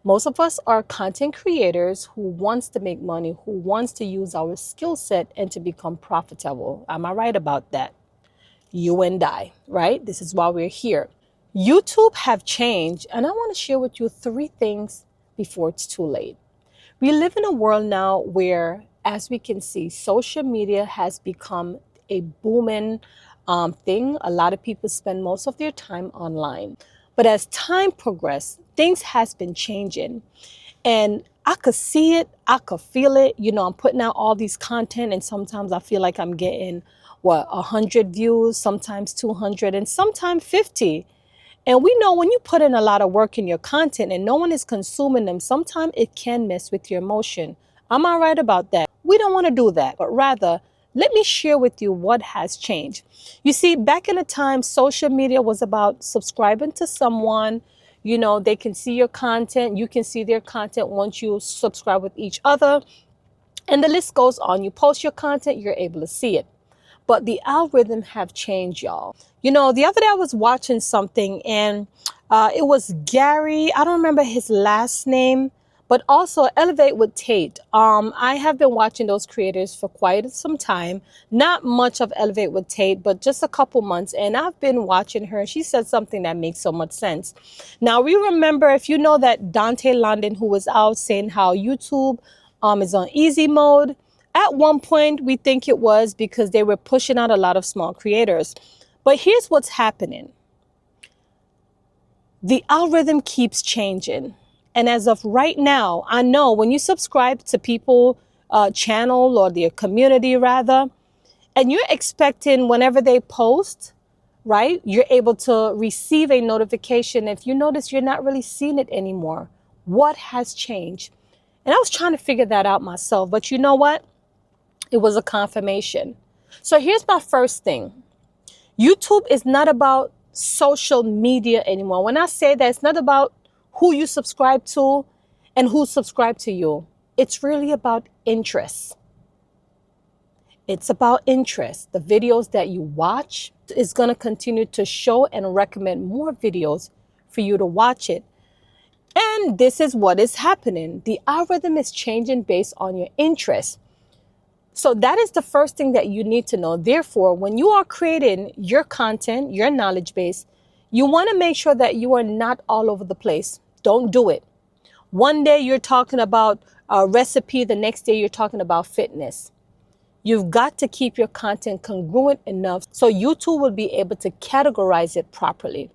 Most of us are content creators who wants to make money, who wants to use our skill set and to become profitable. Am I right about that? You and I, right? This is why we're here. YouTube have changed, and I want to share with you 3 things before it's too late. We live in a world now where, as we can see, social media has become a booming thing. A lot of people spend most of their time online. But as time progressed, things has been changing. And I could see it, I could feel it. You know, I'm putting out all these content, and sometimes I feel like I'm getting, 100 views, sometimes 200, and sometimes 50. And we know when you put in a lot of work in your content and no one is consuming them, sometimes it can mess with your emotion. Am I right about that? We don't want to do that, but rather, let me share with you what has changed. You see, back in the time, social media was about subscribing to someone. You know, they can see your content. You can see their content once you subscribe with each other. And the list goes on. You post your content, you're able to see it. But the algorithm have changed, y'all. You know, the other day I was watching something, and it was Gary. I don't remember his last name, but also Elevate with Tate. I have been watching those creators for quite some time. Not much of Elevate with Tate, but just a couple months. And I've been watching her. She said something that makes so much sense. Now, we remember, if you know, that Dante London, who was out saying how YouTube is on easy mode. At one point, we think it was because they were pushing out a lot of small creators. But here's what's happening. The algorithm keeps changing. And as of right now, I know when you subscribe to people channel or their community rather, and you're expecting whenever they post, right, you're able to receive a notification. If you notice, you're not really seeing it anymore. What has changed? And I was trying to figure that out myself. But you know what? It was a confirmation. So here's my first thing. YouTube is not about social media anymore. When I say that, it's not about who you subscribe to and who subscribe to you. It's really about interest. It's about interest. The videos that you watch is going to continue to show and recommend more videos for you to watch it. And this is what is happening. The algorithm is changing based on your interest. So that is the first thing that you need to know. Therefore, when you are creating your content, your knowledge base, you want to make sure that you are not all over the place. Don't do it. One day you're talking about a recipe, the next day you're talking about fitness. You've got to keep your content congruent enough so YouTube will be able to categorize it properly.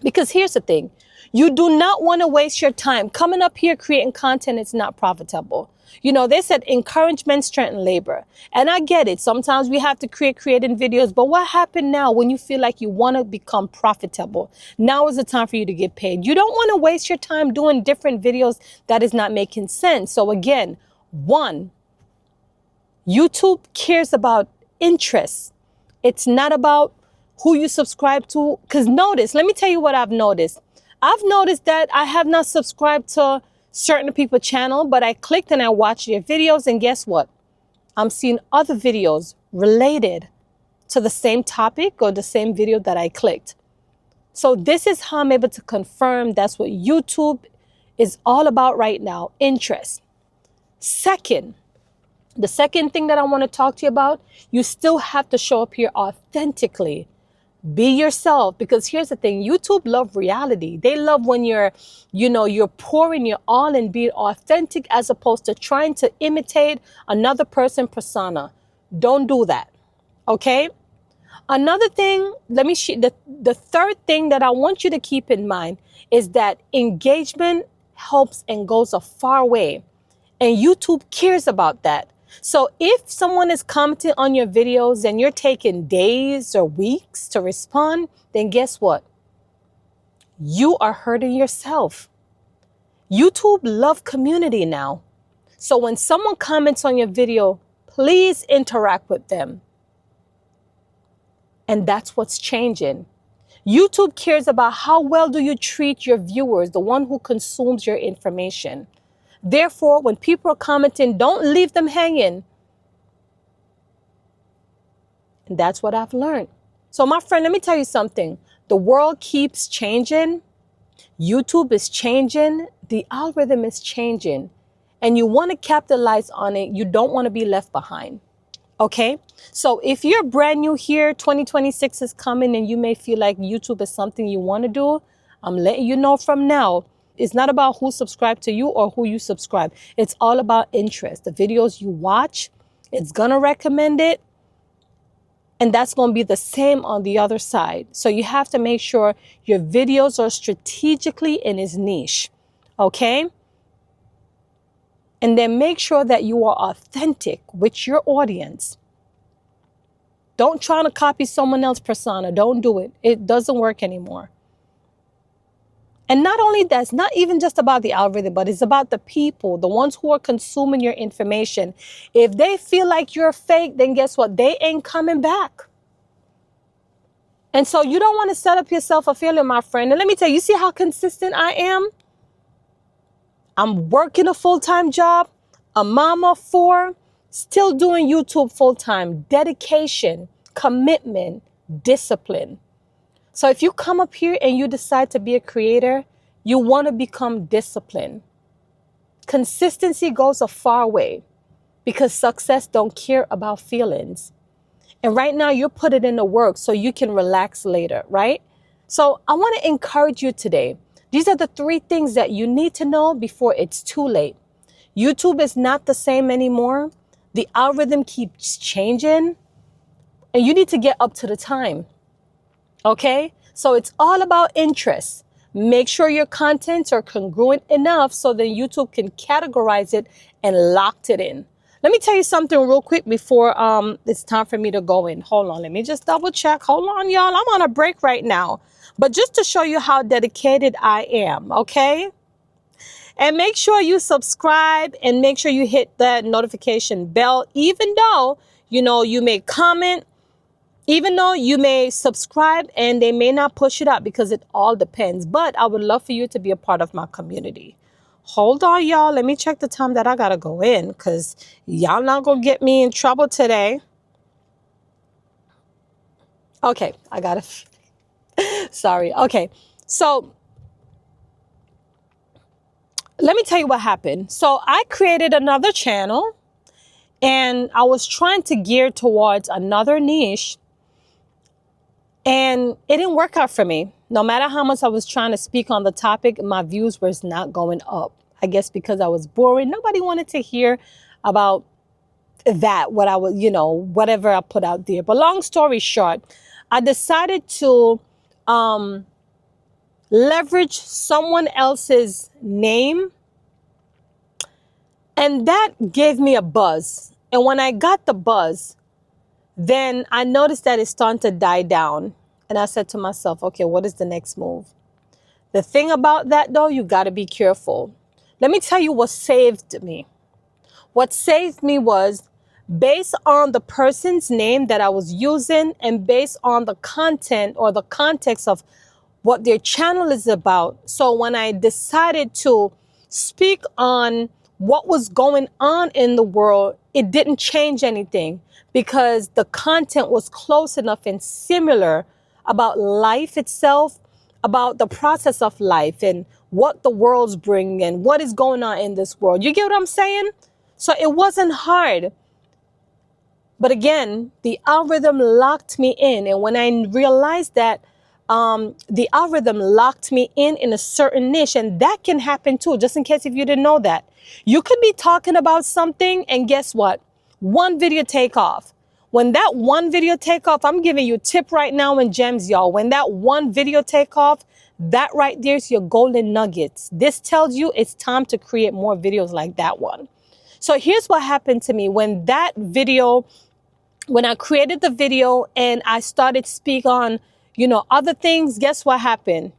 Because here's the thing, you do not want to waste your time. Coming up here creating content is not profitable. You know, they said encouragement, strengthen labor. And I get it. Sometimes we have to creating videos. But what happened now when you feel like you want to become profitable? Now is the time for you to get paid. You don't want to waste your time doing different videos that is not making sense. So again, 1, YouTube cares about interest. It's not about who you subscribe to. Because notice, let me tell you what I've noticed. I've noticed that I have not subscribed to certain people's channel, but I clicked and I watched their videos, and guess what? I'm seeing other videos related to the same topic or the same video that I clicked. So this is how I'm able to confirm that's what YouTube is all about right now, interest. Second, the second thing that I want to talk to you about, you still have to show up here authentically. Be yourself, because here's the thing, YouTube love reality. They love when you're pouring your all and being authentic as opposed to trying to imitate another person persona. Don't do that. Okay? Another thing, the third thing that I want you to keep in mind is that engagement helps and goes a far way. And YouTube cares about that. So if someone is commenting on your videos and you're taking days or weeks to respond, then guess what? You are hurting yourself. YouTube loves community now. So when someone comments on your video, please interact with them. And that's what's changing. YouTube cares about how well do you treat your viewers, the one who consumes your information. Therefore, when people are commenting, don't leave them hanging. And that's what I've learned. So my friend, let me tell you something. The world keeps changing. YouTube is changing, the algorithm is changing, and you want to capitalize on it. You don't want to be left behind. Okay, so if you're brand new here, 2026 is coming and you may feel like YouTube is something you want to do, I'm letting you know from now, it's not about who subscribed to you or who you subscribe. It's all about interest. The videos you watch, it's going to recommend it. And that's going to be the same on the other side. So you have to make sure your videos are strategically in its niche. Okay? And then make sure that you are authentic with your audience. Don't try to copy someone else's persona. Don't do it. It doesn't work anymore. And not only that, it's not even just about the algorithm, but it's about the people, the ones who are consuming your information. If they feel like you're fake, then guess what? They ain't coming back. And so you don't want to set up yourself a failure, my friend. And let me tell you, you see how consistent I am? I'm working a full-time job, a mama of 4, still doing YouTube full-time, dedication, commitment, discipline. So if you come up here and you decide to be a creator, you want to become disciplined. Consistency goes a far way because success don't care about feelings. And right now you're putting in the work so you can relax later, right? So I want to encourage you today. These are the 3 things that you need to know before it's too late. YouTube is not the same anymore. The algorithm keeps changing and you need to get up to the time. Okay? So it's all about interest. Make sure your contents are congruent enough so that YouTube can categorize it and lock it in. Let me tell you something real quick before it's time for me to go in. Hold on, let me just double check. Hold on, y'all. I'm on a break right now. But just to show you how dedicated I am, okay? And make sure you subscribe and make sure you hit that notification bell, even though, you may comment, even though you may subscribe and they may not push it up because it all depends. But I would love for you to be a part of my community. Hold on, y'all. Let me check the time that I got to go in because y'all not going to get me in trouble today. Okay, I got to... Sorry. Okay, so let me tell you what happened. So I created another channel and I was trying to gear towards another niche and it didn't work out for me. No matter how much I was trying to speak on the topic, my views was not going up. I guess because I was boring. Nobody wanted to hear about that, what I was, whatever I put out there. But long story short, I decided to leverage someone else's name. And that gave me a buzz. And when I got the buzz, then I noticed that it's starting to die down. And I said to myself, okay, what is the next move? The thing about that, though, you got to be careful. Let me tell you what saved me. What saved me was based on the person's name that I was using and based on the content or the context of what their channel is about. So when I decided to speak on what was going on in the world, it didn't change anything because the content was close enough and similar about life itself, about the process of life and what the world's bringing and what is going on in this world. You get what I'm saying? So it wasn't hard. But again, the algorithm locked me in. And when I realized that the algorithm locked me in a certain niche, and that can happen too, just in case if you didn't know that. You could be talking about something and guess what? One video take off. When that one video take off, I'm giving you a tip right now in Gems, y'all. When that one video take off, that right there is your golden nuggets. This tells you it's time to create more videos like that one. So here's what happened to me when that video, when I created the video and I started to speak on, other things, guess what happened?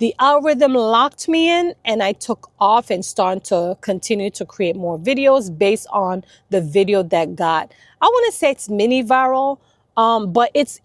The algorithm locked me in and I took off and started to continue to create more videos based on the video that got, I want to say it's mini viral, but it's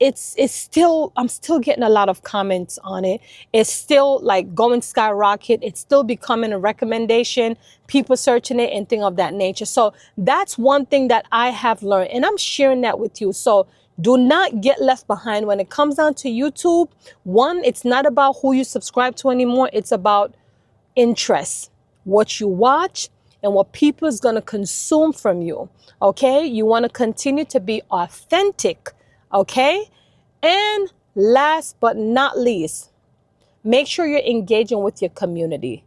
still, I'm still getting a lot of comments on it. It's still like going skyrocket. It's still becoming a recommendation, people searching it and things of that nature. So that's one thing that I have learned and I'm sharing that with you. So Do not get left behind when it comes down to YouTube. One, it's not about who you subscribe to anymore. It's about interests, what you watch, and what people is going to consume from you. Okay? You want to continue to be authentic. Okay? And last but not least, make sure you're engaging with your community,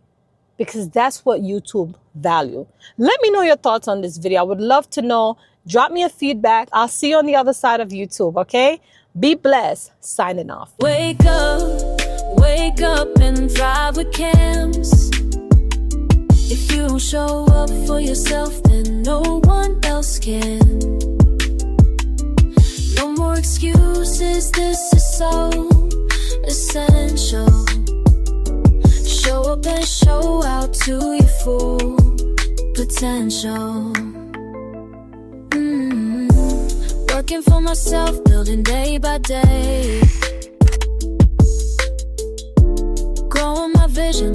because that's what YouTube value. Let me know your thoughts on this video. I would love to know. Drop me a feedback. I'll see you on the other side of YouTube, okay? Be blessed. Signing off. Wake up and thrive with Camz. If you don't show up for yourself, then no one else can. No more excuses, this is so essential. Show up and show out to your full potential. Working for myself, building day by day. Growing my vision,